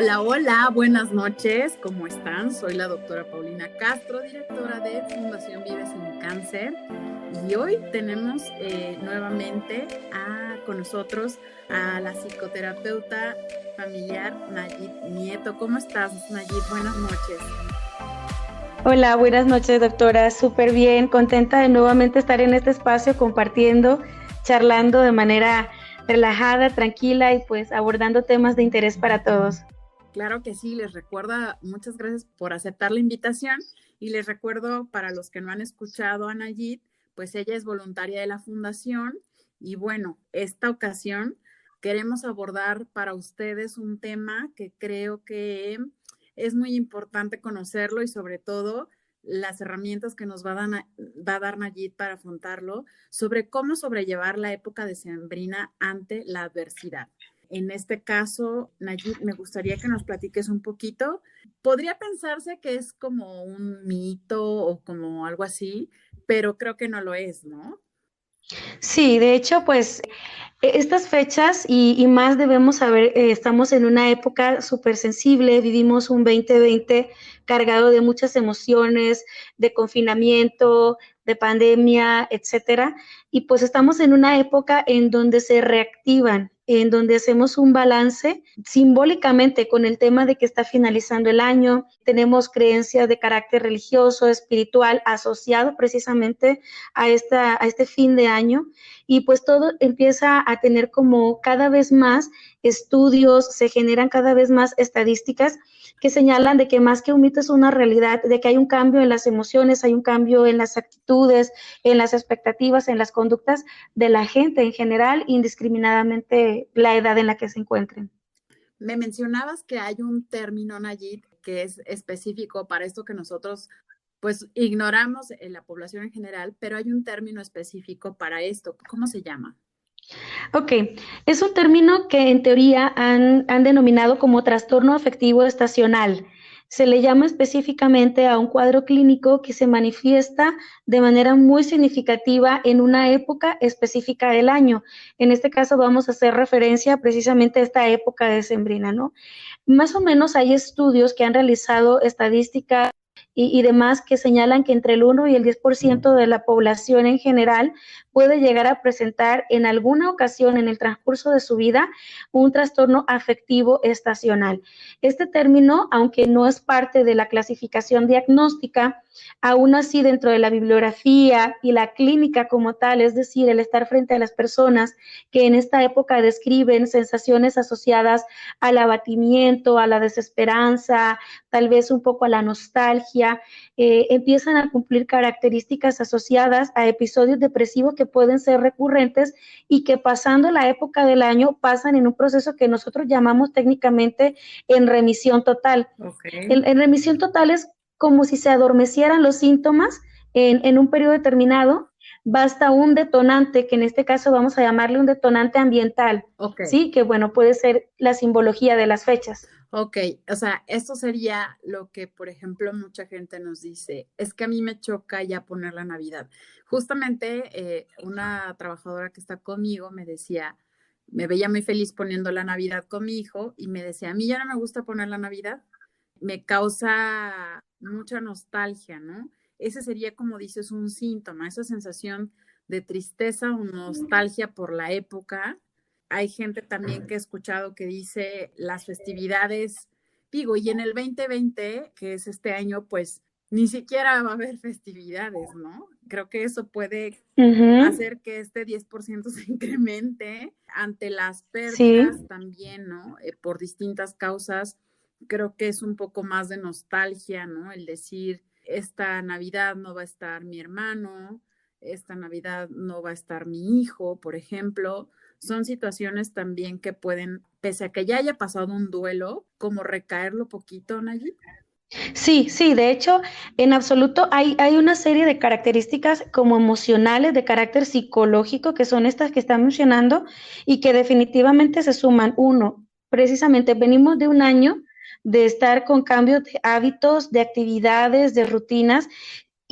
Hola, hola, buenas noches, ¿cómo están? Soy la doctora Paulina Castro, directora de Fundación Vive Sin Cáncer, y hoy tenemos nuevamente con nosotros a la psicoterapeuta familiar Nayit Nieto. ¿Cómo estás, Nayit? Buenas noches. Hola, buenas noches, doctora. Súper bien, contenta de nuevamente estar en este espacio compartiendo, charlando de manera relajada, tranquila y pues abordando temas de interés para todos. Claro que sí, les recuerdo, muchas gracias por aceptar la invitación y les recuerdo para los que no han escuchado a Nayit, pues ella es voluntaria de la fundación y bueno, esta ocasión queremos abordar para ustedes un tema que creo que es muy importante conocerlo y sobre todo las herramientas que nos va a dar Nayit para afrontarlo sobre cómo sobrellevar la época decembrina ante la adversidad. En este caso, Nayib, me gustaría que nos platiques un poquito. Podría pensarse que es como un mito o como algo así, pero creo que no lo es, ¿no? Sí, de hecho, pues estas fechas y más debemos saber, estamos en una época súper sensible, vivimos un 2020 cargado de muchas emociones, de confinamiento, de pandemia, etcétera, y pues estamos en una época en donde se reactivan, en donde hacemos un balance simbólicamente con el tema de que está finalizando el año, tenemos creencias de carácter religioso, espiritual, asociado precisamente a este fin de año, y pues todo empieza a tener como cada vez más estudios, se generan cada vez más estadísticas que señalan de que más que un mito es una realidad, de que hay un cambio en las emociones, hay un cambio en las actitudes, en las expectativas, en las conductas de la gente en general, indiscriminadamente la edad en la que se encuentren. Me mencionabas que hay un término, Nayib, que es específico para esto que nosotros pues ignoramos en la población en general, pero hay un término específico para esto. ¿Cómo se llama? Ok, es un término que en teoría han denominado como trastorno afectivo estacional. Se le llama específicamente a un cuadro clínico que se manifiesta de manera muy significativa en una época específica del año. En este caso vamos a hacer referencia precisamente a esta época decembrina, ¿no? Más o menos hay estudios que han realizado estadísticas y demás que señalan que entre el 1 y el 10% de la población en general puede llegar a presentar en alguna ocasión en el transcurso de su vida un trastorno afectivo estacional. Este término, aunque no es parte de la clasificación diagnóstica, aún así dentro de la bibliografía y la clínica como tal, es decir, el estar frente a las personas que en esta época describen sensaciones asociadas al abatimiento, a la desesperanza, tal vez un poco a la nostalgia, empiezan a cumplir características asociadas a episodios depresivos que pueden ser recurrentes y que pasando la época del año pasan en un proceso que nosotros llamamos técnicamente en remisión total. Ok. En remisión total es como si se adormecieran los síntomas en un periodo determinado, basta un detonante, que en este caso vamos a llamarle un detonante ambiental, Ok. ¿sí? Que bueno, puede ser la simbología de las fechas. Ok, o sea, esto sería lo que, por ejemplo, mucha gente nos dice, es que a mí me choca ya poner la Navidad. Justamente una trabajadora que está conmigo me decía, me veía muy feliz poniendo la Navidad con mi hijo y me decía, a mí ya no me gusta poner la Navidad, me causa mucha nostalgia, ¿no? Ese sería, como dices, un síntoma, esa sensación de tristeza o nostalgia por la época. Hay gente también que he escuchado que dice las festividades, digo, y en el 2020, que es este año, pues ni siquiera va a haber festividades, ¿no? Creo que eso puede Uh -huh. hacer que este 10% se incremente ante las Sí, pérdidas también, ¿no? Por distintas causas. Creo que es un poco más de nostalgia, ¿no? El decir, esta Navidad no va a estar mi hermano, esta Navidad no va a estar mi hijo, por ejemplo. Son situaciones también que pueden, pese a que ya haya pasado un duelo, como recaerlo poquito, Nayib. sí, sí, de hecho, en absoluto hay una serie de características como emocionales, de carácter psicológico, que son estas que están mencionando y que definitivamente se suman. Uno, precisamente venimos de un año de estar con cambios de hábitos, de actividades, de rutinas,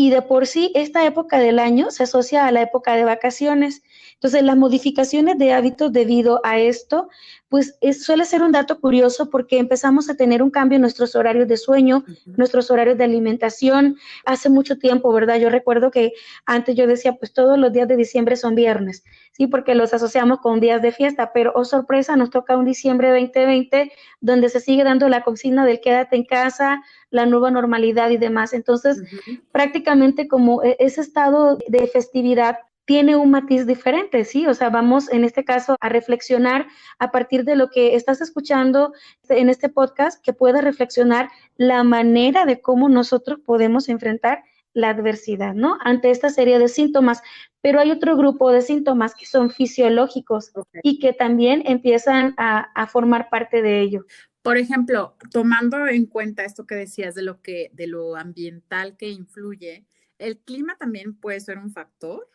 y de por sí esta época del año se asocia a la época de vacaciones. Entonces, las modificaciones de hábitos debido a esto, pues suele ser un dato curioso porque empezamos a tener un cambio en nuestros horarios de sueño, Ujú. nuestros horarios de alimentación. Hace mucho tiempo, ¿verdad? Yo recuerdo que antes yo decía, pues todos los días de diciembre son viernes, ¿sí? Porque los asociamos con días de fiesta, pero oh sorpresa, nos toca un diciembre 2020 donde se sigue dando la consigna del quédate en casa, la nueva normalidad y demás. Entonces, Ujú. prácticamente como ese estado de festividad tiene un matiz diferente, ¿sí? O sea, vamos en este caso a reflexionar a partir de lo que estás escuchando en este podcast, que puedas reflexionar la manera de cómo nosotros podemos enfrentar la adversidad, ¿no? Ante esta serie de síntomas. Pero hay otro grupo de síntomas que son fisiológicos Ok. y que también empiezan a formar parte de ello. Por ejemplo, tomando en cuenta esto que decías de lo ambiental que influye, ¿el clima también puede ser un factor?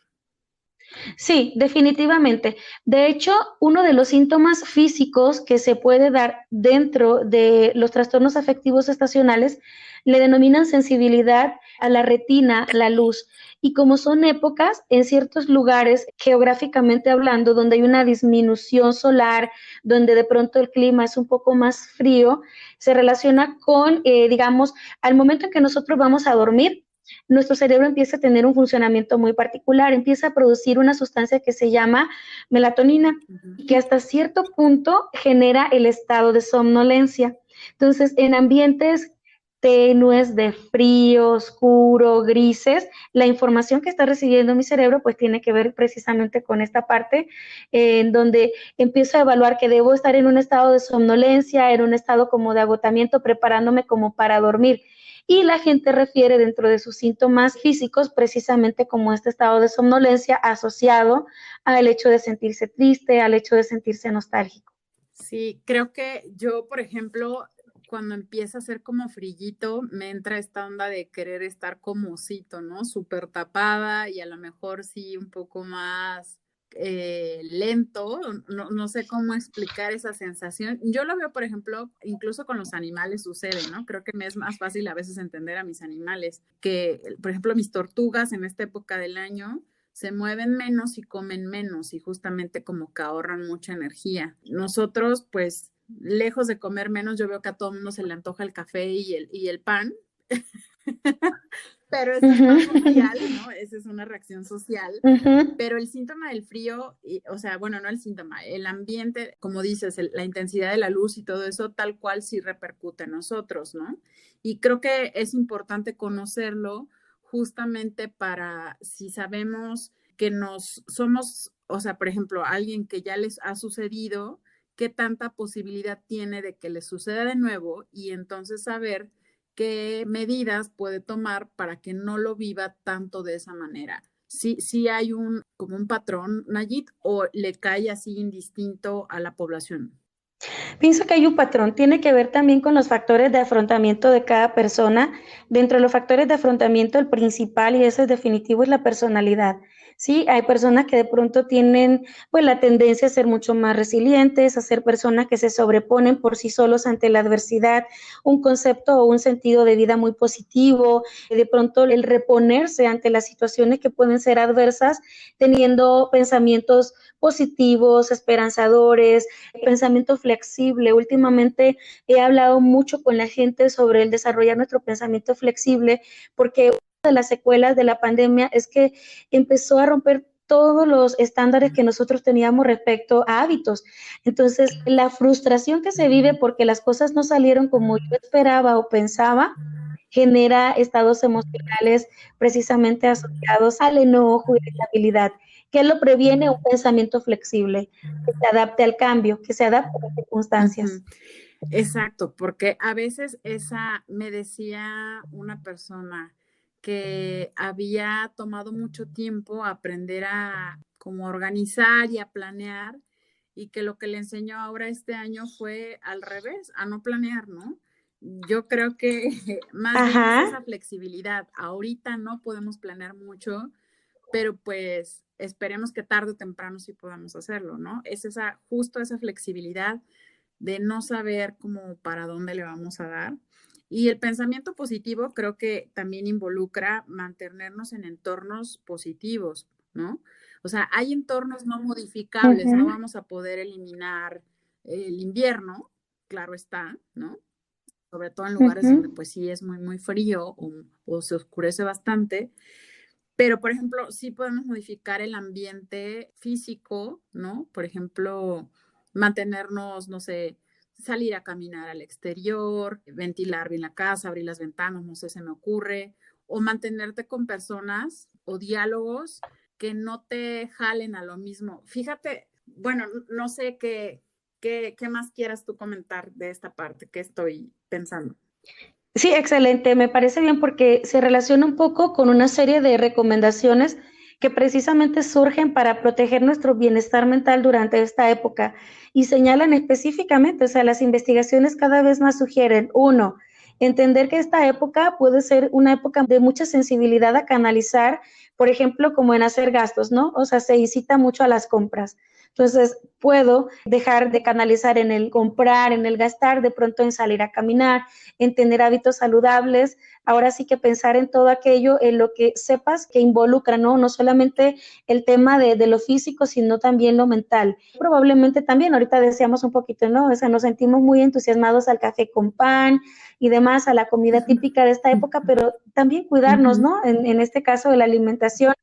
Sí, definitivamente. De hecho, uno de los síntomas físicos que se puede dar dentro de los trastornos afectivos estacionales le denominan sensibilidad a la retina, la luz. Y como son épocas, en ciertos lugares, geográficamente hablando, donde hay una disminución solar, donde de pronto el clima es un poco más frío, se relaciona con, digamos, al momento en que nosotros vamos a dormir, nuestro cerebro empieza a tener un funcionamiento muy particular, empieza a producir una sustancia que se llama melatonina, Ujú. que hasta cierto punto genera el estado de somnolencia. Entonces, en ambientes tenues, de frío, oscuro, grises, la información que está recibiendo mi cerebro pues tiene que ver precisamente con esta parte en donde empiezo a evaluar que debo estar en un estado de somnolencia, en un estado como de agotamiento, preparándome como para dormir. Y la gente refiere dentro de sus síntomas físicos precisamente como este estado de somnolencia asociado al hecho de sentirse triste, al hecho de sentirse nostálgico. Sí, creo que yo, por ejemplo, cuando empieza a ser como frillito, me entra esta onda de querer estar como osito, ¿no? Súper tapada y a lo mejor sí un poco más lento, no sé cómo explicar esa sensación. Yo lo veo, por ejemplo, incluso con los animales sucede, ¿no? Creo que me es más fácil a veces entender a mis animales, que, por ejemplo, mis tortugas en esta época del año se mueven menos y comen menos y justamente como que ahorran mucha energía. Nosotros, pues, lejos de comer menos, yo veo que a todo el mundo se le antoja el café y el pan, pero eso es Ujú. más social, ¿no? Esa es una reacción social. Ujú. Pero el síntoma del frío, o sea, bueno, no el síntoma, el ambiente, como dices, la intensidad de la luz y todo eso, tal cual sí repercute en nosotros, ¿no? Y creo que es importante conocerlo justamente para si sabemos que nos somos, o sea, por ejemplo, alguien que ya les ha sucedido, qué tanta posibilidad tiene de que les suceda de nuevo y entonces saber qué medidas puede tomar para que no lo viva tanto de esa manera. Sí hay como un patrón, Nayit, o le cae así indistinto a la población. Pienso que hay un patrón, tiene que ver también con los factores de afrontamiento de cada persona. Dentro de los factores de afrontamiento, el principal, y ese es definitivo, es la personalidad. Sí, hay personas que de pronto tienen pues la tendencia a ser mucho más resilientes, a ser personas que se sobreponen por sí solos ante la adversidad, un concepto o un sentido de vida muy positivo, y de pronto el reponerse ante las situaciones que pueden ser adversas, teniendo pensamientos positivos, esperanzadores, pensamiento flexible. Últimamente he hablado mucho con la gente sobre el desarrollar nuestro pensamiento flexible, porque una de las secuelas de la pandemia es que empezó a romper todos los estándares que nosotros teníamos respecto a hábitos. Entonces, la frustración que se vive porque las cosas no salieron como yo esperaba o pensaba, genera estados emocionales precisamente asociados al enojo, irritabilidad. ¿Qué lo previene? Un pensamiento flexible, que se adapte al cambio, que se adapte a las circunstancias. Ujú. Exacto, porque a veces me decía una persona que había tomado mucho tiempo aprender a como organizar y a planear y que lo que le enseñó ahora este año fue al revés, a no planear, ¿no? Yo creo que más bien es esa Ajá. flexibilidad. Ahorita no podemos planear mucho, pero pues esperemos que tarde o temprano sí podamos hacerlo, ¿no? Es justo esa flexibilidad de no saber cómo para dónde le vamos a dar. Y el pensamiento positivo creo que también involucra mantenernos en entornos positivos, ¿no? O sea, hay entornos no modificables, no Ujú, vamos a poder eliminar el invierno, claro está, ¿no? Sobre todo en lugares donde ujú. pues sí es muy, muy frío o se oscurece bastante. Pero, por ejemplo, sí podemos modificar el ambiente físico, ¿no? Por ejemplo, mantenernos, no sé, salir a caminar al exterior, ventilar bien la casa, abrir las ventanas, no sé, se me ocurre, o mantenerte con personas o diálogos que no te jalen a lo mismo. Fíjate, bueno, no sé qué más quieras tú comentar de esta parte que estoy pensando. Sí, excelente. Me parece bien porque se relaciona un poco con una serie de recomendaciones que precisamente surgen para proteger nuestro bienestar mental durante esta época y señalan específicamente, o sea, las investigaciones cada vez más sugieren, uno, entender que esta época puede ser una época de mucha sensibilidad a canalizar, por ejemplo, como en hacer gastos, ¿no? O sea, se incita mucho a las compras. Entonces, puedo dejar de canalizar en el comprar, en el gastar, de pronto en salir a caminar, en tener hábitos saludables, ahora sí que pensar en todo aquello, en lo que sepas que involucra, ¿no? No solamente el tema de lo físico, sino también lo mental. Probablemente también, ahorita decíamos un poquito, ¿no? O sea, nos sentimos muy entusiasmados al café con pan y demás, a la comida típica de esta época, pero también cuidarnos, Ujú. ¿no? En este caso de la alimentación,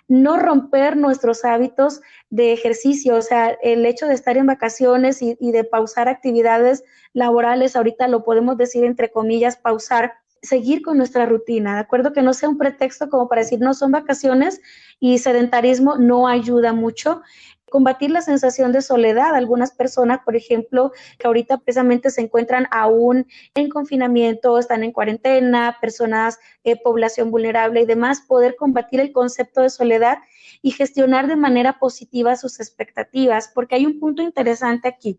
no romper nuestros hábitos de ejercicio, o sea, el hecho de estar en vacaciones y de pausar actividades laborales, ahorita lo podemos decir entre comillas, pausar, seguir con nuestra rutina, ¿de acuerdo? Que no sea un pretexto como para decir, no son vacaciones y sedentarismo no ayuda mucho. Combatir la sensación de soledad. Algunas personas, por ejemplo, que ahorita precisamente se encuentran aún en confinamiento, están en cuarentena, personas, población vulnerable y demás, poder combatir el concepto de soledad y gestionar de manera positiva sus expectativas, porque hay un punto interesante aquí.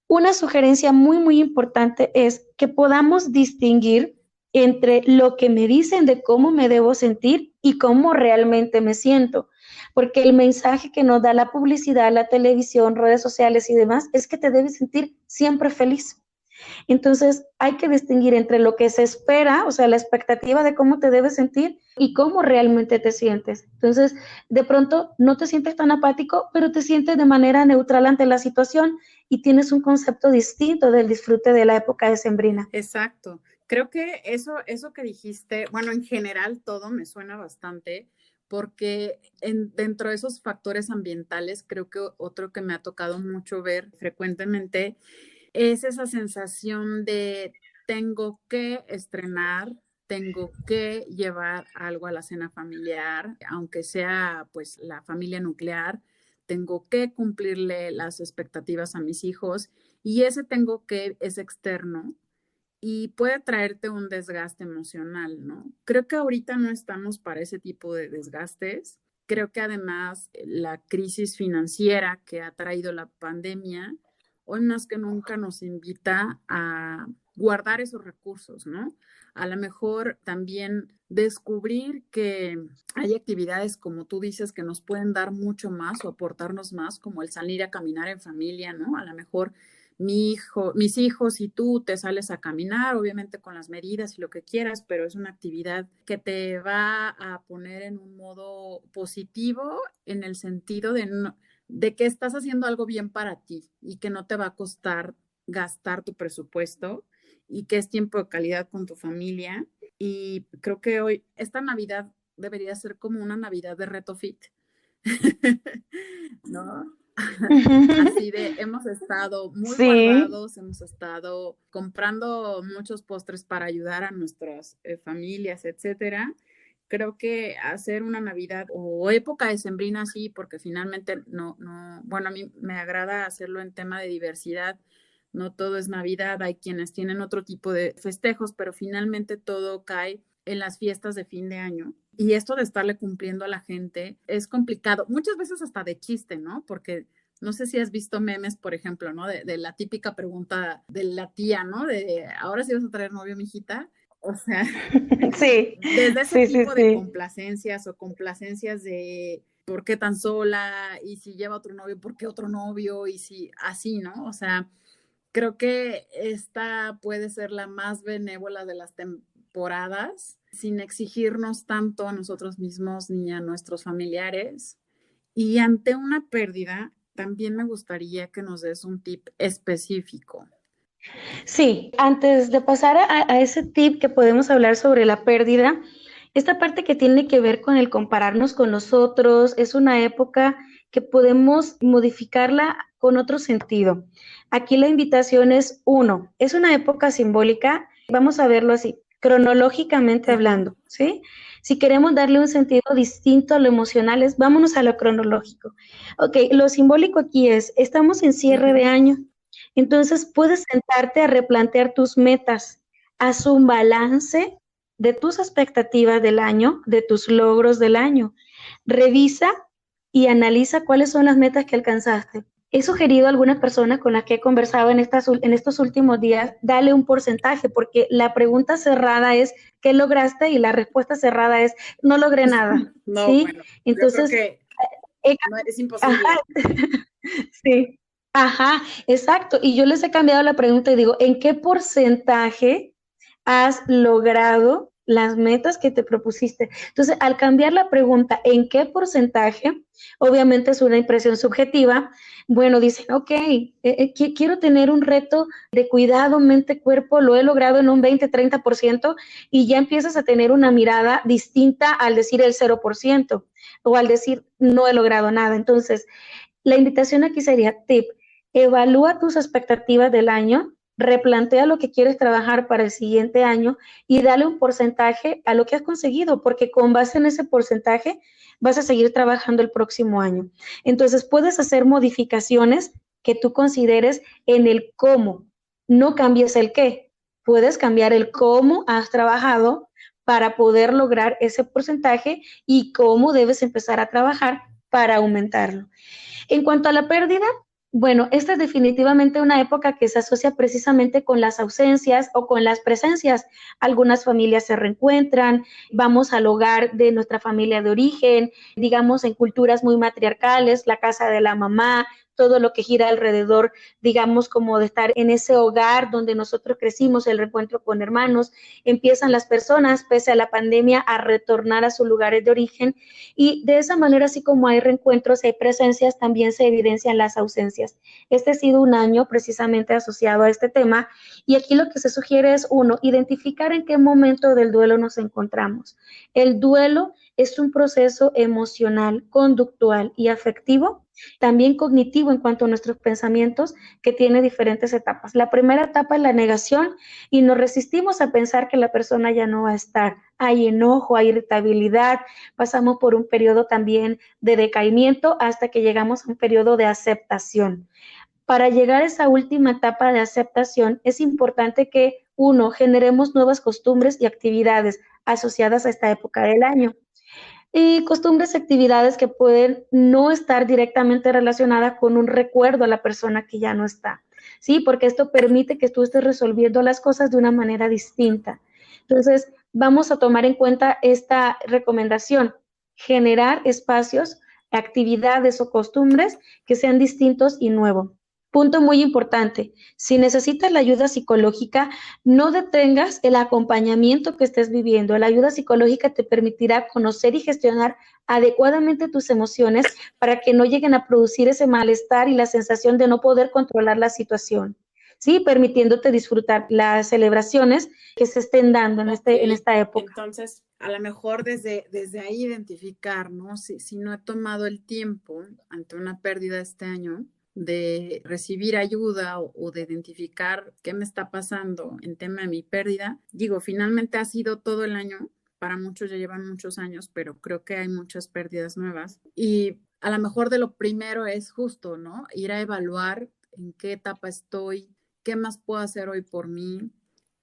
Una sugerencia muy, muy importante es que podamos distinguir entre lo que me dicen de cómo me debo sentir y cómo realmente me siento. Porque el mensaje que nos da la publicidad, la televisión, redes sociales y demás es que te debes sentir siempre feliz. Entonces, hay que distinguir entre lo que se espera, o sea, la expectativa de cómo te debes sentir y cómo realmente te sientes. Entonces, de pronto no te sientes tan apático, pero te sientes de manera neutral ante la situación y tienes un concepto distinto del disfrute de la época decembrina. Exacto. Creo que eso que dijiste, bueno, en general todo me suena bastante, porque dentro de esos factores ambientales, creo que otro que me ha tocado mucho ver frecuentemente es esa sensación de tengo que estrenar, tengo que llevar algo a la cena familiar, aunque sea pues la familia nuclear, tengo que cumplirle las expectativas a mis hijos y ese tengo que es externo y puede traerte un desgaste emocional, ¿no? Creo que ahorita no estamos para ese tipo de desgastes. Creo que además la crisis financiera que ha traído la pandemia, hoy más que nunca nos invita a guardar esos recursos, ¿no? A lo mejor también descubrir que hay actividades, como tú dices, que nos pueden dar mucho más o aportarnos más, como el salir a caminar en familia, ¿no? A lo mejor mis hijos y tú te sales a caminar, obviamente con las medidas y lo que quieras, pero es una actividad que te va a poner en un modo positivo en el sentido de que estás haciendo algo bien para ti y que no te va a costar gastar tu presupuesto y que es tiempo de calidad con tu familia. Y creo que hoy, esta Navidad debería ser como una Navidad de reto fit, ¿no? Así de, hemos estado muy Sí, guardados, hemos estado comprando muchos postres para ayudar a nuestras familias, etcétera. Creo que hacer una Navidad o época decembrina sí, porque finalmente bueno, a mí me agrada hacerlo en tema de diversidad. No todo es Navidad, hay quienes tienen otro tipo de festejos, pero finalmente todo cae en las fiestas de fin de año. Y esto de estarle cumpliendo a la gente es complicado, muchas veces hasta de chiste, ¿no? Porque no sé si has visto memes, por ejemplo, ¿no? De la típica pregunta de la tía, ¿no? De, ¿ahora sí vas a traer novio, mijita? O sea, sí, desde ese sí, sí, tipo de sí. complacencias o complacencias de ¿por qué tan sola? Y si lleva otro novio, ¿por qué otro novio? Y si así, ¿no? O sea, creo que esta puede ser la más benévola de las temporadas, sin exigirnos tanto a nosotros mismos ni a nuestros familiares Y ante una pérdida, también me gustaría que nos des un tip específico. Sí, antes de pasar a ese tip que podemos hablar sobre la pérdida, esta parte que tiene que ver con el compararnos con los otros, es una época que podemos modificarla con otro sentido. Aquí la invitación es uno, es una época simbólica, vamos a verlo así, cronológicamente Ujú. hablando, ¿sí? Si queremos darle un sentido distinto a lo emocional, vámonos a lo cronológico. Ok, lo simbólico aquí es, estamos en cierre de Ujú. año, entonces puedes sentarte a replantear tus metas, haz un balance de tus expectativas del año, de tus logros del año. Revisa y analiza cuáles son las metas que alcanzaste. He sugerido a algunas personas con las que he conversado en estos últimos días, dale un porcentaje, porque la pregunta cerrada es, ¿qué lograste? Y la respuesta cerrada es, no logré nada, No, ¿sí? bueno, yo creo Entonces, que he, no, es ajá, imposible. sí, ajá, exacto. Y yo les he cambiado la pregunta y digo, ¿en qué porcentaje has logrado las metas que te propusiste? Entonces, al cambiar la pregunta, ¿en qué porcentaje? Obviamente es una impresión subjetiva. Bueno, dicen, ok, quiero tener un reto de cuidado mente-cuerpo, lo he logrado en un 20-30% y ya empiezas a tener una mirada distinta al decir el 0% o al decir no he logrado nada. Entonces, la invitación aquí sería tip, evalúa tus expectativas del año, replantea lo que quieres trabajar para el siguiente año y dale un porcentaje a lo que has conseguido, porque con base en ese porcentaje vas a seguir trabajando el próximo año. Entonces puedes hacer modificaciones que tú consideres en el cómo, no cambies el qué, puedes cambiar el cómo has trabajado para poder lograr ese porcentaje y cómo debes empezar a trabajar para aumentarlo. En cuanto a la pérdida, bueno, esta es definitivamente una época que se asocia precisamente con las ausencias o con las presencias. Algunas familias se reencuentran, vamos al hogar de nuestra familia de origen, digamos en culturas muy matriarcales, la casa de la mamá, todo lo que gira alrededor, digamos, como de estar en ese hogar donde nosotros crecimos, el reencuentro con hermanos, empiezan las personas, pese a la pandemia, a retornar a sus lugares de origen y de esa manera, así como hay reencuentros, hay presencias, también se evidencian las ausencias. Este ha sido un año precisamente asociado a este tema y aquí lo que se sugiere es, uno, identificar en qué momento del duelo nos encontramos. El duelo es un proceso emocional, conductual y afectivo, también cognitivo en cuanto a nuestros pensamientos, que tiene diferentes etapas. La primera etapa es la negación y nos resistimos a pensar que la persona ya no va a estar. Hay enojo, hay irritabilidad, pasamos por un periodo también de decaimiento hasta que llegamos a un periodo de aceptación. Para llegar a esa última etapa de aceptación es importante que, uno, generemos nuevas costumbres y actividades asociadas a esta época del año. Y costumbres y actividades que pueden no estar directamente relacionadas con un recuerdo a la persona que ya no está. ¿Sí? Porque esto permite que tú estés resolviendo las cosas de una manera distinta. Entonces, vamos a tomar en cuenta esta recomendación, generar espacios, actividades o costumbres que sean distintos y nuevos. Punto muy importante, si necesitas la ayuda psicológica, no detengas el acompañamiento que estés viviendo. La ayuda psicológica te permitirá conocer y gestionar adecuadamente tus emociones para que no lleguen a producir ese malestar y la sensación de no poder controlar la situación. Sí, permitiéndote disfrutar las celebraciones que se estén dando Ok, en esta época. entonces a lo mejor desde ahí identificar, ¿no? Si no he tomado el tiempo ante una pérdida este año de recibir ayuda o de identificar qué me está pasando en tema de mi pérdida, digo, finalmente ha sido todo el año, para muchos ya llevan muchos años, pero creo que hay muchas pérdidas nuevas y a lo mejor de lo primero es justo, ¿no? Ir a evaluar en qué etapa estoy, qué más puedo hacer hoy por mí.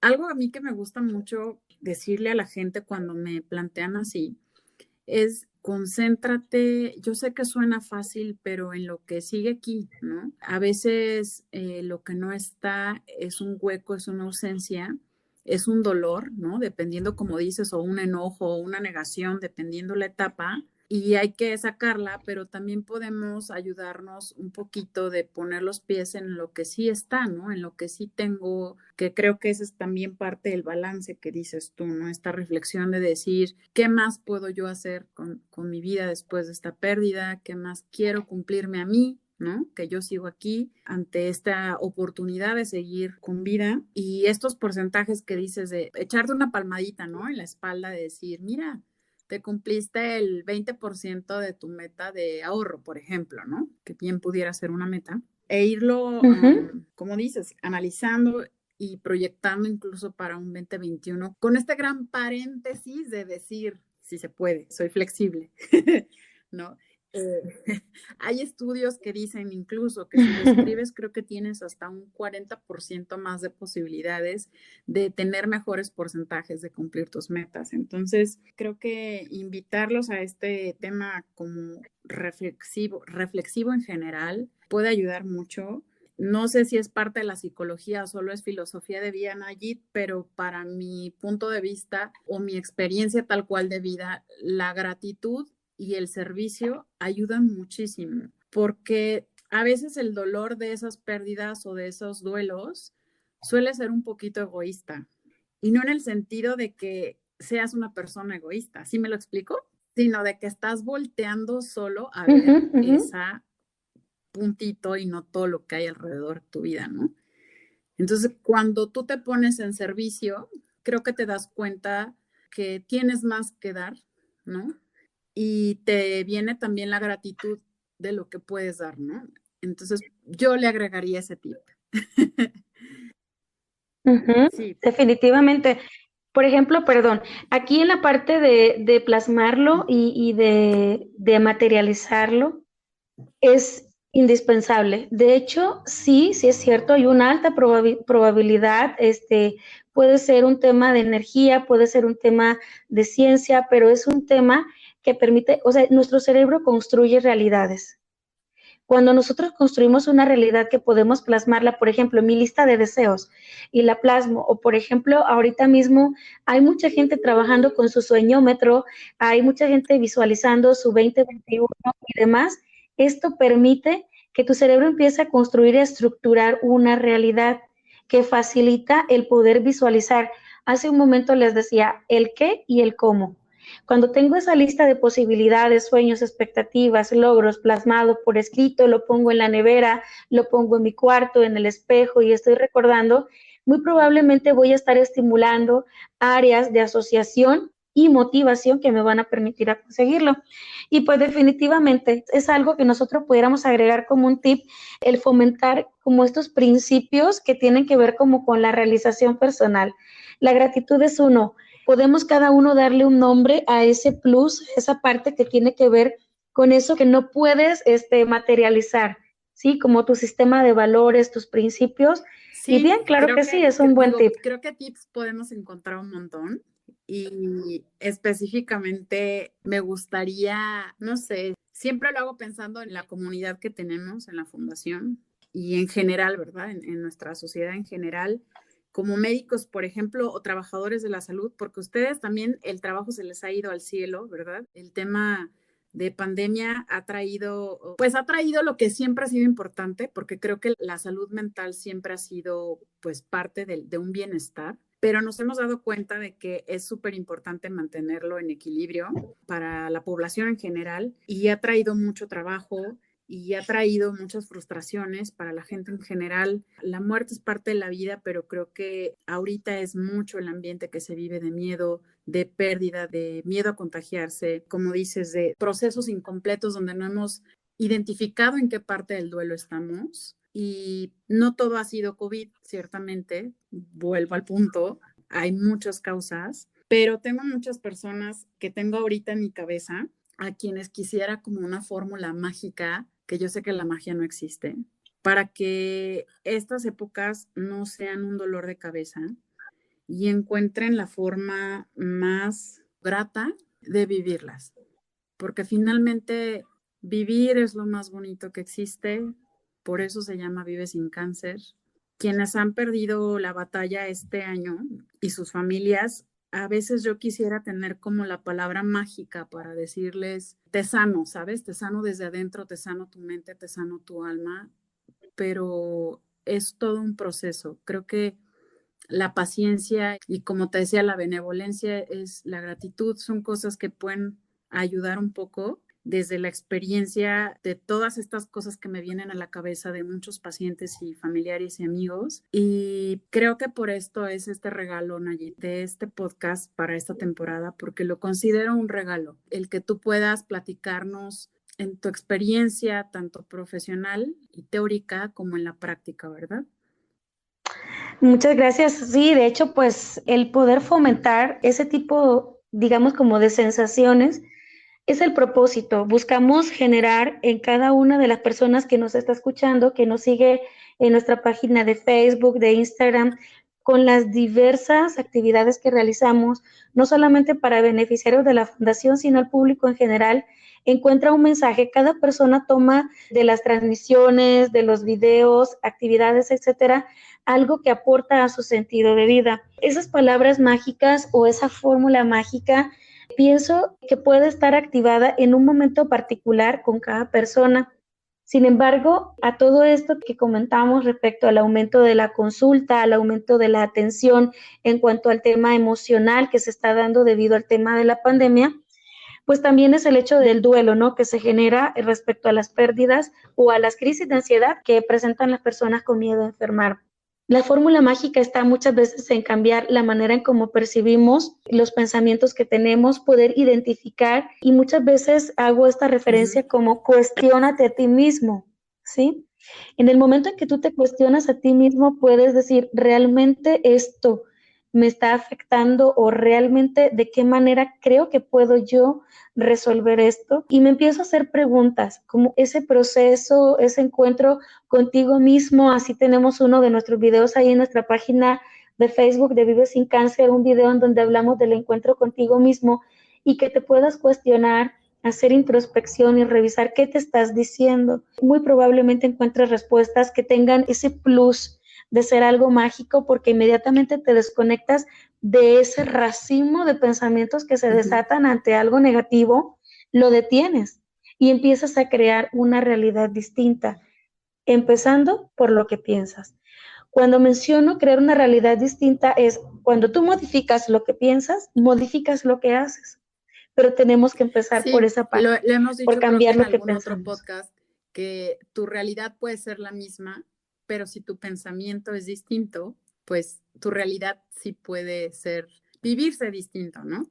Algo a mí que me gusta mucho decirle a la gente cuando me plantean así es concéntrate, yo sé que suena fácil, pero en lo que sigue aquí, ¿no? A veces lo que no está es un hueco, es una ausencia, es un dolor, ¿no? Dependiendo, como dices, o un enojo o una negación, dependiendo la etapa. y hay que sacarla, pero también podemos ayudarnos un poquito de poner los pies en lo que sí está, ¿no? En lo que sí tengo, que creo que ese es también parte del balance que dices tú, ¿no? Esta reflexión de decir, ¿qué más puedo yo hacer con mi vida después de esta pérdida? ¿Qué más quiero cumplirme a mí? ¿No? Que yo sigo aquí ante esta oportunidad de seguir con vida y estos porcentajes que dices de echarte una palmadita, ¿no? En la espalda de decir, mira, te cumpliste el 20% de tu meta de ahorro, por ejemplo, ¿no? Que bien pudiera ser una meta. E irlo, como dices, analizando y proyectando incluso para un 2021, con este gran paréntesis de decir, si se puede, soy flexible, ¿no? Hay estudios que dicen incluso que si lo escribes, creo que tienes hasta un 40% más de posibilidades de tener mejores porcentajes de cumplir tus metas. Entonces, creo que invitarlos a este tema como reflexivo en general puede ayudar mucho. No sé si es parte de la psicología o solo es filosofía de vida, Nayib, pero para mi punto de vista o mi experiencia tal cual de vida, la gratitud y el servicio ayudan muchísimo, porque a veces el dolor de esas pérdidas o de esos duelos suele ser un poquito egoísta, y no en el sentido de que seas una persona egoísta, ¿sí me lo explico? Sino de que estás volteando solo a ver esa puntito y no todo lo que hay alrededor de tu vida, ¿no? Entonces, cuando tú te pones en servicio, creo que te das cuenta que tienes más que dar, ¿no? Y te viene también la gratitud de lo que puedes dar, ¿no? Entonces, yo le agregaría ese tip. Sí. Definitivamente. Por ejemplo, perdón, aquí en la parte de plasmarlo y de materializarlo es indispensable. De hecho, sí es cierto, hay una alta probabilidad, puede ser un tema de energía, puede ser un tema de ciencia, pero es un tema que permite, o sea, nuestro cerebro construye realidades. Cuando nosotros construimos una realidad que podemos plasmarla, por ejemplo, en mi lista de deseos y la plasmo, o por ejemplo, ahorita mismo hay mucha gente trabajando con su sueñómetro, hay mucha gente visualizando su 2021 y demás, esto permite que tu cerebro empiece a construir y a estructurar una realidad que facilita el poder visualizar. Hace un momento les decía el qué y el cómo. Cuando tengo esa lista de posibilidades, sueños, expectativas, logros plasmado por escrito, lo pongo en la nevera, lo pongo en mi cuarto, en el espejo y estoy recordando, muy probablemente voy a estar estimulando áreas de asociación y motivación que me van a permitir a conseguirlo. Y pues definitivamente es algo que nosotros pudiéramos agregar como un tip, el fomentar como estos principios que tienen que ver como con la realización personal. La gratitud es uno, podemos cada uno darle un nombre a ese plus, esa parte que tiene que ver con eso que no puedes materializar, ¿sí? Como tu sistema de valores, tus principios. Y Sí, bien, claro creo que sí, es un buen digo, tip. creo que tips podemos encontrar un montón y específicamente me gustaría, no sé, siempre lo hago pensando en la comunidad que tenemos en la fundación y en general, ¿verdad? En nuestra sociedad en general, como médicos, por ejemplo, o trabajadores de la salud, porque ustedes también el trabajo se les ha ido al cielo, ¿verdad? El tema de pandemia ha traído lo que siempre ha sido importante, porque creo que la salud mental siempre ha sido, pues, parte de un bienestar, pero nos hemos dado cuenta de que es súper importante mantenerlo en equilibrio para la población en general y ha traído mucho trabajo y ha traído muchas frustraciones para la gente en general. La muerte es parte de la vida, pero creo que ahorita es mucho el ambiente que se vive de miedo, de pérdida, de miedo a contagiarse, como dices, de procesos incompletos donde no hemos identificado en qué parte del duelo estamos. Y no todo ha sido COVID, ciertamente, vuelvo al punto, hay muchas causas, pero tengo muchas personas que tengo ahorita en mi cabeza a quienes quisiera como una fórmula mágica, que yo sé que la magia no existe, para que estas épocas no sean un dolor de cabeza y encuentren la forma más grata de vivirlas, porque finalmente vivir es lo más bonito que existe, por eso se llama Vive sin Cáncer. Quienes han perdido la batalla este año y sus familias a veces yo quisiera tener como la palabra mágica para decirles, te sano, ¿sabes? Te sano desde adentro, te sano tu mente, te sano tu alma, pero es todo un proceso. Creo que la paciencia y, como te decía, la benevolencia, es la gratitud, son cosas que pueden ayudar un poco desde la experiencia de todas estas cosas que me vienen a la cabeza de muchos pacientes y familiares y amigos. Y creo que por esto es este regalo, Nayit, de este podcast para esta temporada, porque lo considero un regalo, el que tú puedas platicarnos en tu experiencia, tanto profesional y teórica como en la práctica, ¿verdad? Muchas gracias. Sí, de hecho, pues el poder fomentar ese tipo, digamos, como de sensaciones es el propósito. Buscamos generar en cada una de las personas que nos está escuchando, que nos sigue en nuestra página de Facebook, de Instagram, con las diversas actividades que realizamos, no solamente para beneficiarios de la fundación, sino al público en general, encuentra un mensaje. Cada persona toma de las transmisiones, de los videos, actividades, etcétera, algo que aporta a su sentido de vida. Esas palabras mágicas o esa fórmula mágica pienso que puede estar activada en un momento particular con cada persona. Sin embargo, a todo esto que comentamos respecto al aumento de la consulta, al aumento de la atención en cuanto al tema emocional que se está dando debido al tema de la pandemia, pues también es el hecho del duelo, ¿no? Que se genera respecto a las pérdidas o a las crisis de ansiedad que presentan las personas con miedo a enfermar. La fórmula mágica está muchas veces en cambiar la manera en cómo percibimos los pensamientos que tenemos, poder identificar, y muchas veces hago esta referencia como cuestiónate a ti mismo, ¿sí? En el momento en que tú te cuestionas a ti mismo, puedes decir, ¿realmente esto me está afectando o realmente de qué manera creo que puedo yo resolver esto? Y me empiezo a hacer preguntas, como ese proceso, ese encuentro contigo mismo. Así tenemos uno de nuestros videos ahí en nuestra página de Facebook de Vive Sin Cáncer, un video en donde hablamos del encuentro contigo mismo y que te puedas cuestionar, hacer introspección y revisar qué te estás diciendo. Muy probablemente encuentres respuestas que tengan ese plus de ser algo mágico, porque inmediatamente te desconectas de ese racimo de pensamientos que se desatan ante algo negativo, lo detienes y empiezas a crear una realidad distinta, empezando por lo que piensas. Cuando menciono crear una realidad distinta es cuando tú modificas lo que piensas, modificas lo que haces, pero tenemos que empezar por Sí, esa lo parte, hemos por dicho creo que cambiar en lo que algún otro pensamos. podcast, que tu realidad puede ser la misma, pero si tu pensamiento es distinto, pues tu realidad sí puede ser, vivirse distinto, ¿no?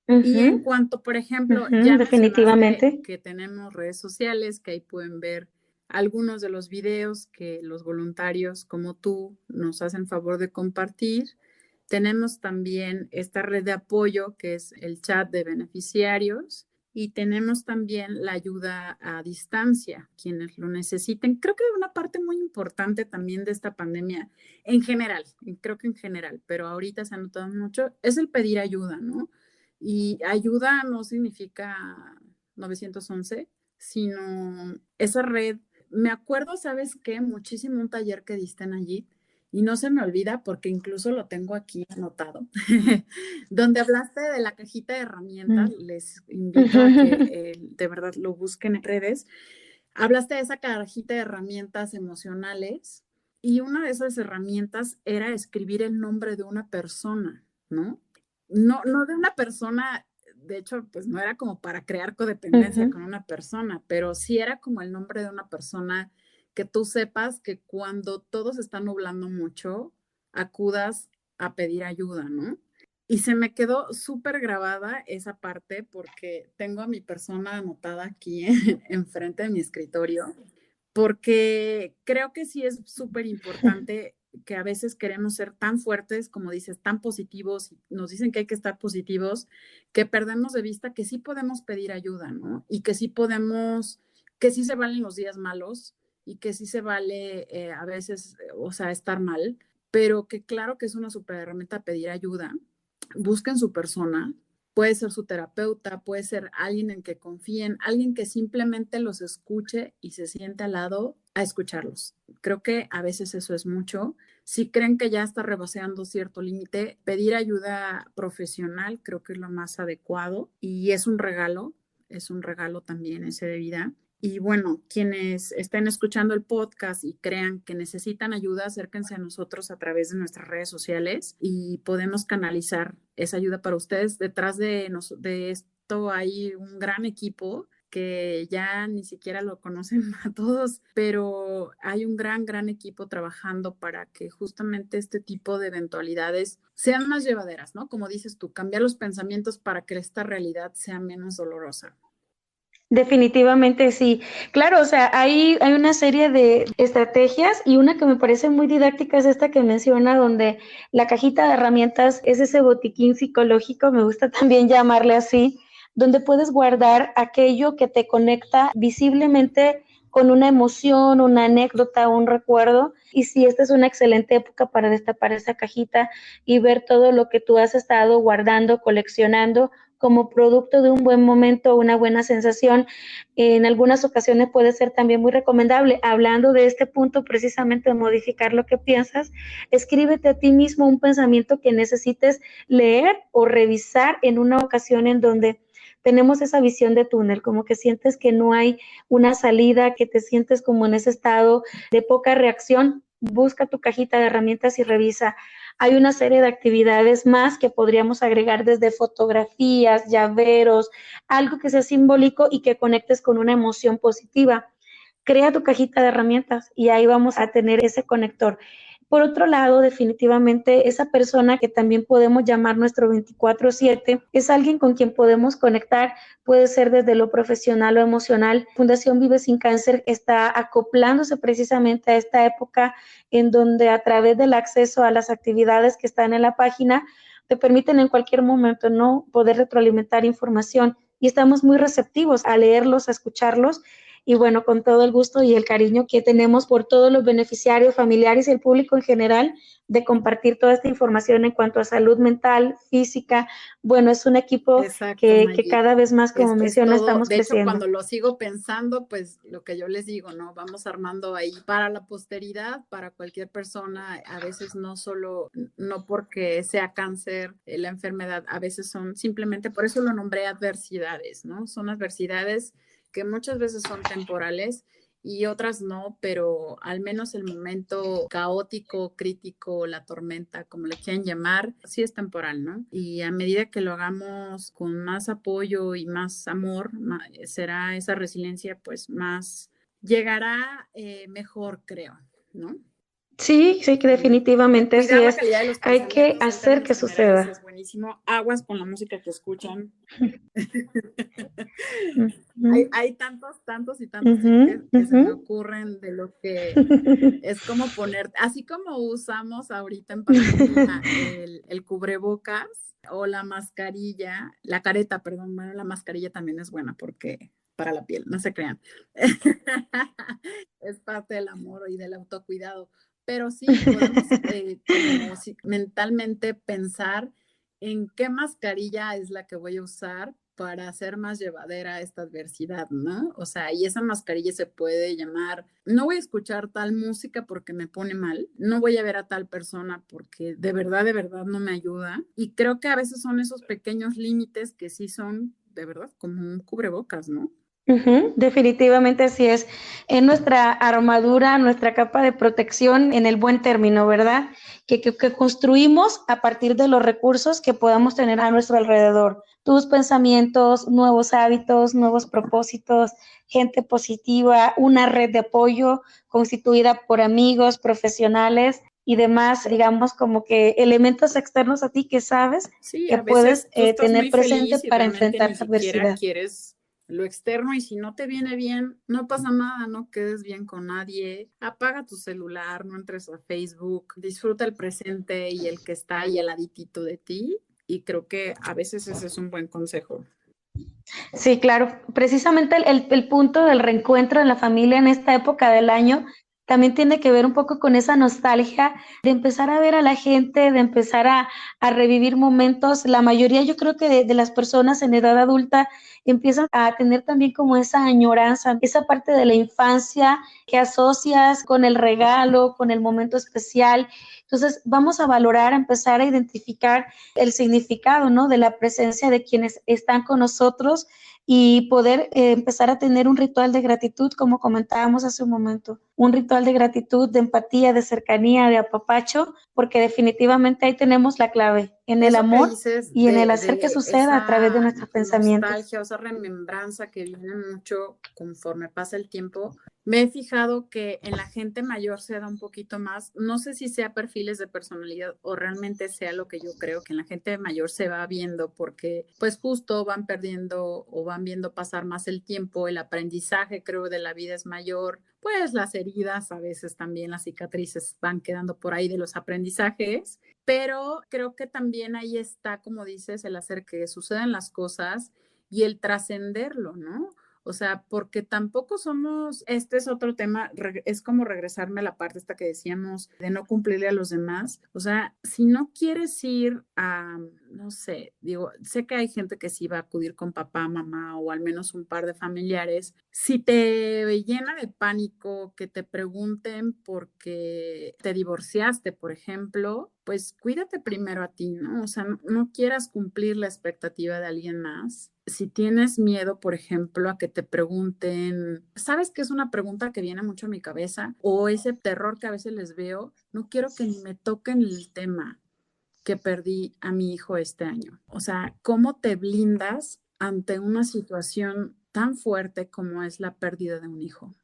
Y en Ujú, cuanto, por ejemplo, ujú, ya mencionaste definitivamente. que tenemos redes sociales, que ahí pueden ver algunos de los videos que los voluntarios como tú nos hacen favor de compartir. Tenemos también esta red de apoyo que es el chat de beneficiarios, y tenemos también la ayuda a distancia, quienes lo necesiten. Creo que una parte muy importante también de esta pandemia en general, creo que en general, pero ahorita se ha notado mucho, es el pedir ayuda, ¿no? Y ayuda no significa 911, sino esa red. Me acuerdo, ¿sabes qué? Muchísimo un taller que diste en allí, y no se me olvida porque incluso lo tengo aquí anotado, donde hablaste de la cajita de herramientas. Mm. Les invito a que de verdad lo busquen en redes. Hablaste de esa cajita de herramientas emocionales, y una de esas herramientas era escribir el nombre de una persona, ¿no? No, no de una persona, de hecho, pues no era como para crear codependencia Ujú. con una persona, pero sí era como el nombre de una persona que tú sepas que cuando todo se está nublando mucho, acudas a pedir ayuda, ¿no? Y se me quedó súper grabada esa parte porque tengo a mi persona anotada aquí enfrente de mi escritorio, porque creo que sí es súper importante, que a veces queremos ser tan fuertes, como dices, tan positivos, nos dicen que hay que estar positivos, que perdemos de vista que sí podemos pedir ayuda, ¿no? Y que sí podemos, que sí se valen los días malos, y que sí se vale a veces, o sea, estar mal, pero que claro que es una súper herramienta pedir ayuda. Busquen su persona. Puede ser su terapeuta, puede ser alguien en que confíen, alguien que simplemente los escuche y se siente al lado a escucharlos. Creo que a veces eso es mucho. Si creen que ya está rebasando cierto límite, pedir ayuda profesional creo que es lo más adecuado y es un regalo también ese de vida. Y bueno, quienes estén escuchando el podcast y crean que necesitan ayuda, acérquense a nosotros a través de nuestras redes sociales y podemos canalizar esa ayuda para ustedes. Detrás de esto hay un gran equipo que ya ni siquiera lo conocen a todos, pero hay un gran equipo trabajando para que justamente este tipo de eventualidades sean más llevaderas, ¿no? Como dices tú, cambiar los pensamientos para que esta realidad sea menos dolorosa. Definitivamente sí. Claro, o sea, hay una serie de estrategias y una que me parece muy didáctica es esta que menciona, donde la cajita de herramientas es ese botiquín psicológico, me gusta también llamarle así, donde puedes guardar aquello que te conecta visiblemente con una emoción, una anécdota, un recuerdo. Y sí, esta es una excelente época para destapar esa cajita y ver todo lo que tú has estado guardando, coleccionando como producto de un buen momento, una buena sensación. En algunas ocasiones puede ser también muy recomendable. Hablando de este punto precisamente de modificar lo que piensas, escríbete a ti mismo un pensamiento que necesites leer o revisar en una ocasión en donde tenemos esa visión de túnel, como que sientes que no hay una salida, que te sientes como en ese estado de poca reacción. Busca tu cajita de herramientas y revisa. Hay una serie de actividades más que podríamos agregar desde fotografías, llaveros, algo que sea simbólico y que conectes con una emoción positiva. Crea tu cajita de herramientas y ahí vamos a tener ese conector. Por otro lado, definitivamente esa persona que también podemos llamar nuestro 24/7 es alguien con quien podemos conectar, puede ser desde lo profesional o emocional. Fundación Vive Sin Cáncer está acoplándose precisamente a esta época en donde a través del acceso a las actividades que están en la página te permiten en cualquier momento no poder retroalimentar información y estamos muy receptivos a leerlos, a escucharlos y bueno, con todo el gusto y el cariño que tenemos por todos los beneficiarios, familiares y el público en general de compartir toda esta información en cuanto a salud mental, física. Bueno, es un equipo Exacto, que Maggie. cada vez más, como Es menciona, todo, estamos de hecho, creciendo. cuando lo sigo pensando, pues lo que yo les digo, ¿no? Vamos armando ahí para la posteridad, para cualquier persona, a veces no solo, no porque sea cáncer, la enfermedad, a veces son simplemente, por eso lo nombré adversidades, ¿no? Son adversidades que muchas veces son temporales y otras no, pero al menos el momento caótico, crítico, la tormenta, como le quieran llamar, sí es temporal, ¿no? Y a medida que lo hagamos con más apoyo y más amor, será esa resiliencia pues más, llegará mejor, creo, ¿no? Sí, sí, que Y definitivamente así cuidar la es. calidad de los Hay que pensamientos en hacer términos que generales suceda. es buenísimo. Aguas con la música que escuchan. Hay, Ujú, hay tantos y tantos tips ujú, que se ujú. me ocurren de lo que es como poner, así como usamos ahorita en pandemia el cubrebocas o la mascarilla, la careta, perdón, bueno, la mascarilla también es buena porque para la piel, no se crean. Es parte del amor y del autocuidado. Pero sí, podemos como si, mentalmente pensar en qué mascarilla es la que voy a usar para hacer más llevadera esta adversidad, ¿no? O sea, y esa mascarilla se puede llamar, no voy a escuchar tal música porque me pone mal, no voy a ver a tal persona porque de verdad no me ayuda. Y creo que a veces son esos pequeños límites que sí son, de verdad, como un cubrebocas, ¿no? Ujú, definitivamente así es. En nuestra armadura, nuestra capa de protección en el buen término, ¿verdad? Que construimos a partir de los recursos que podamos tener a nuestro alrededor. Tus pensamientos, nuevos hábitos, nuevos propósitos, gente positiva, una red de apoyo constituida por amigos, profesionales y demás, digamos, como que elementos externos a ti que sabes Sí, que a puedes veces tú estás tener muy presente feliz y para realmente enfrentar ni esa siquiera adversidad. quieres lo externo y si no te viene bien, no pasa nada, no quedes bien con nadie, apaga tu celular, no entres a Facebook, disfruta el presente y el que está ahí al laditito de ti y creo que a veces ese es un buen consejo. Sí, claro. Precisamente el punto del reencuentro en la familia en esta época del año también tiene que ver un poco con esa nostalgia de empezar a ver a la gente, de empezar a revivir momentos. La mayoría, yo creo que de las personas en edad adulta empiezan a tener también como esa añoranza, esa parte de la infancia que asocias con el regalo, con el momento especial. Entonces, vamos a valorar, a empezar a identificar el significado, ¿no? De la presencia de quienes están con nosotros y poder empezar a tener un ritual de gratitud, como comentábamos hace un momento, un ritual de gratitud, de empatía, de cercanía, de apapacho, porque definitivamente ahí tenemos la clave, en el Eso que amor dices y en el hacer que de suceda a través de esa nuestros pensamientos. nostalgia o esa remembranza que viene mucho conforme pasa el tiempo, me he fijado que en la gente mayor se da un poquito más, no sé si sea perfiles de personalidad o realmente sea lo que yo creo, que en la gente mayor se va viendo porque pues justo van perdiendo o van viendo pasar más el tiempo, el aprendizaje creo de la vida es mayor, pues las heridas, a veces también las cicatrices van quedando por ahí de los aprendizajes, pero creo que también ahí está, como dices, el hacer que sucedan las cosas y el trascenderlo, ¿no? O sea, porque tampoco somos, este es otro tema, es como regresarme a la parte esta que decíamos de no cumplirle a los demás. O sea, si no quieres ir a, no sé, digo, sé que hay gente que sí va a acudir con papá, mamá o al menos un par de familiares. Si te llena de pánico que te pregunten porque te divorciaste, por ejemplo, pues cuídate primero a ti, ¿no? O sea, no quieras cumplir la expectativa de alguien más. Si tienes miedo, por ejemplo, a que te pregunten, ¿sabes qué es una pregunta que viene mucho a mi cabeza? O ese terror que a veces les veo, no quiero que ni me toquen el tema que perdí a mi hijo este año. O sea, ¿cómo te blindas ante una situación tan fuerte como es la pérdida de un hijo?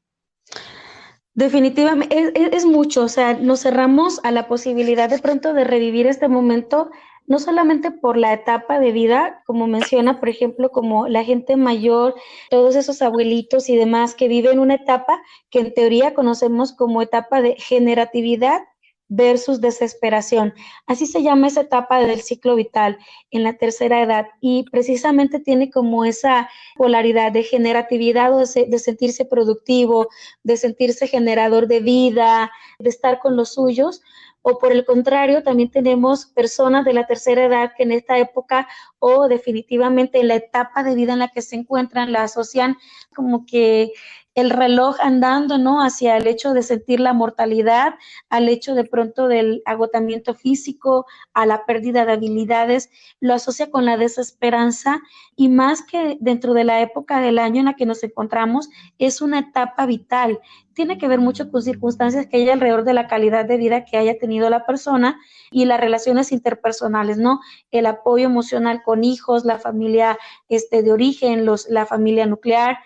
Definitivamente, es mucho, o sea, nos cerramos a la posibilidad de pronto de revivir este momento, no solamente por la etapa de vida, como menciona, por ejemplo, como la gente mayor, todos esos abuelitos y demás que viven una etapa que en teoría conocemos como etapa de generatividad versus desesperación. Así se llama esa etapa del ciclo vital en la tercera edad y precisamente tiene como esa polaridad de generatividad o de sentirse productivo, de sentirse generador de vida, de estar con los suyos, o por el contrario, también tenemos personas de la tercera edad que en esta época o definitivamente en la etapa de vida en la que se encuentran la asocian como que el reloj andando, ¿no? Hacia el hecho de sentir la mortalidad, al hecho de pronto del agotamiento físico, a la pérdida de habilidades, lo asocia con la desesperanza y más que dentro de la época del año en la que nos encontramos, es una etapa vital. Tiene que ver mucho con circunstancias que hay alrededor de la calidad de vida que haya tenido la persona y las relaciones interpersonales, ¿no? El apoyo emocional con hijos, la familia de origen, la familia nuclear.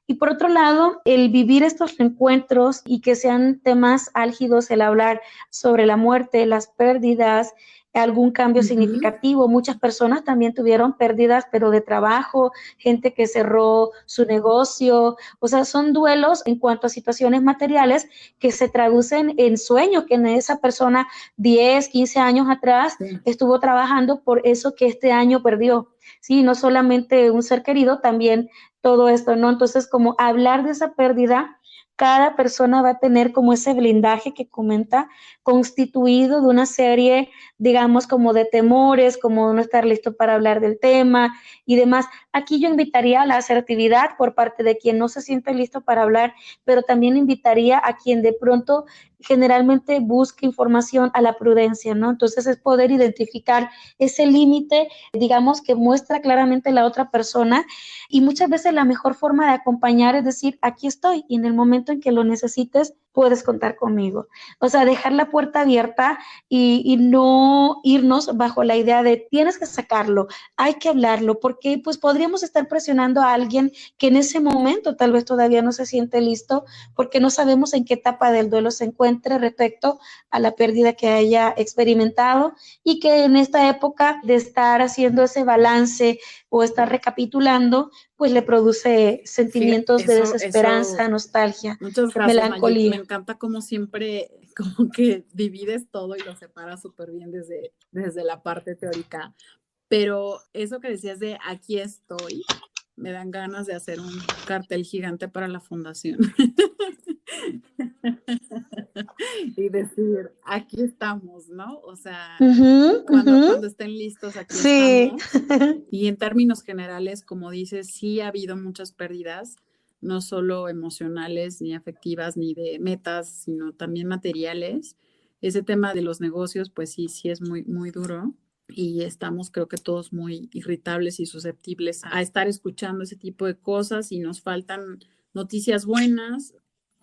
Y por otro lado, el vivir estos encuentros y que sean temas álgidos, el hablar sobre la muerte, las pérdidas, algún cambio Ujú. significativo. Muchas personas también tuvieron pérdidas, pero de trabajo, gente que cerró su negocio. O sea, son duelos en cuanto a situaciones materiales que se traducen en sueños, que en esa persona 10, 15 años atrás Sí. estuvo trabajando por eso que este año perdió. Sí, no solamente un ser querido, también todo esto, ¿no? Entonces, como hablar de esa pérdida, cada persona va a tener como ese blindaje que comenta, constituido de una serie, digamos, como de temores, como no estar listo para hablar del tema y demás. Aquí yo invitaría a la asertividad por parte de quien no se siente listo para hablar, pero también invitaría a quien de pronto generalmente busca información a la prudencia, ¿no? Entonces es poder identificar ese límite, digamos, que muestra claramente la otra persona y muchas veces la mejor forma de acompañar es decir, aquí estoy y en el momento en que lo necesites, puedes contar conmigo. O sea, dejar la puerta abierta y no irnos bajo la idea de tienes que sacarlo, hay que hablarlo, porque pues podríamos estar presionando a alguien que en ese momento tal vez todavía no se siente listo, porque no sabemos en qué etapa del duelo se encuentre respecto a la pérdida que haya experimentado y que en esta época de estar haciendo ese balance o estar recapitulando, pues le produce Fíjate, sentimientos de eso, desesperanza, nostalgia, muchas gracias, Nayib. Me melancolía. encanta como siempre, como que divides todo y lo separas súper bien desde la parte teórica. Pero eso que decías de aquí estoy, me dan ganas de hacer un cartel gigante para la fundación. y decir, aquí estamos, ¿no? O sea, Ujú, ujú. cuando estén listos, aquí Sí. estamos. Y en términos generales, como dices, sí ha habido muchas pérdidas, no solo emocionales ni afectivas ni de metas, sino también materiales. Ese tema de los negocios, pues sí, sí es muy, muy duro y estamos creo que todos muy irritables y susceptibles a estar escuchando ese tipo de cosas y nos faltan noticias buenas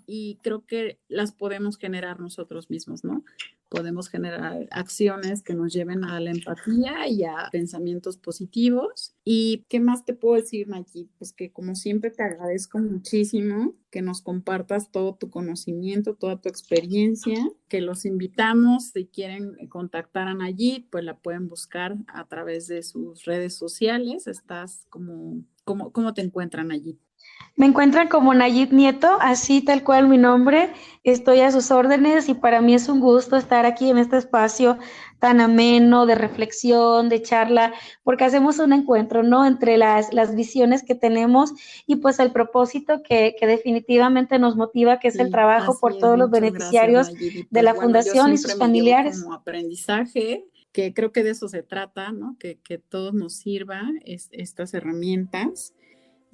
y creo que las podemos generar nosotros mismos, ¿no? Podemos generar acciones que nos lleven a la empatía y a pensamientos positivos. ¿Y qué más te puedo decir, Nayib? Pues que como siempre te agradezco muchísimo que nos compartas todo tu conocimiento, toda tu experiencia, que los invitamos, si quieren contactar a Nayib, pues la pueden buscar a través de sus redes sociales. Estás ¿cómo te encuentran allí? Me encuentran como Nayib Nieto, así tal cual mi nombre. Estoy a sus órdenes y para mí es un gusto estar aquí en este espacio tan ameno de reflexión, de charla, porque hacemos un encuentro, ¿no? Entre las visiones que tenemos y pues el propósito que definitivamente nos motiva, que es el Sí, trabajo por así es. todos los Muchas gracias, beneficiarios Nayib. Y de pues la bueno, yo fundación y siempre sus me llevo familiares. como aprendizaje, que creo que de eso se trata, ¿no? Que todos nos sirva estas herramientas.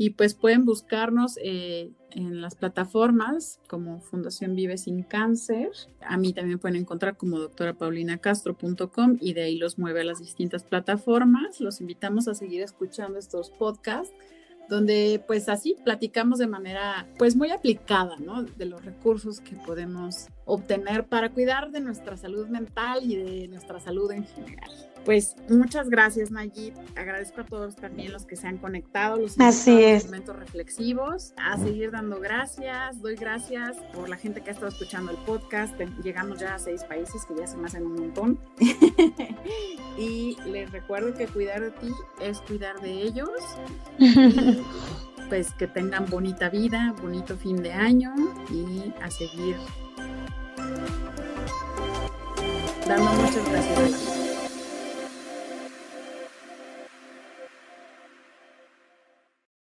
Y pues pueden buscarnos en las plataformas como Fundación Vive Sin Cáncer. A mí también pueden encontrar como doctorapaulinacastro.com y de ahí los mueve a las distintas plataformas. Los invitamos a seguir escuchando estos podcasts donde pues así platicamos de manera pues muy aplicada, ¿no? De los recursos que podemos obtener para cuidar de nuestra salud mental y de nuestra salud en general. Pues muchas gracias, Nayib. Agradezco a todos también los que se han conectado, los invito Así a los es. momentos reflexivos, a seguir dando gracias. Doy gracias por la gente que ha estado escuchando el podcast. Llegamos ya a 6 países, que ya se me hacen un montón. Y les recuerdo que cuidar de ti es cuidar de ellos. Y pues que tengan bonita vida, bonito fin de año y a seguir dando muchas gracias a la vida.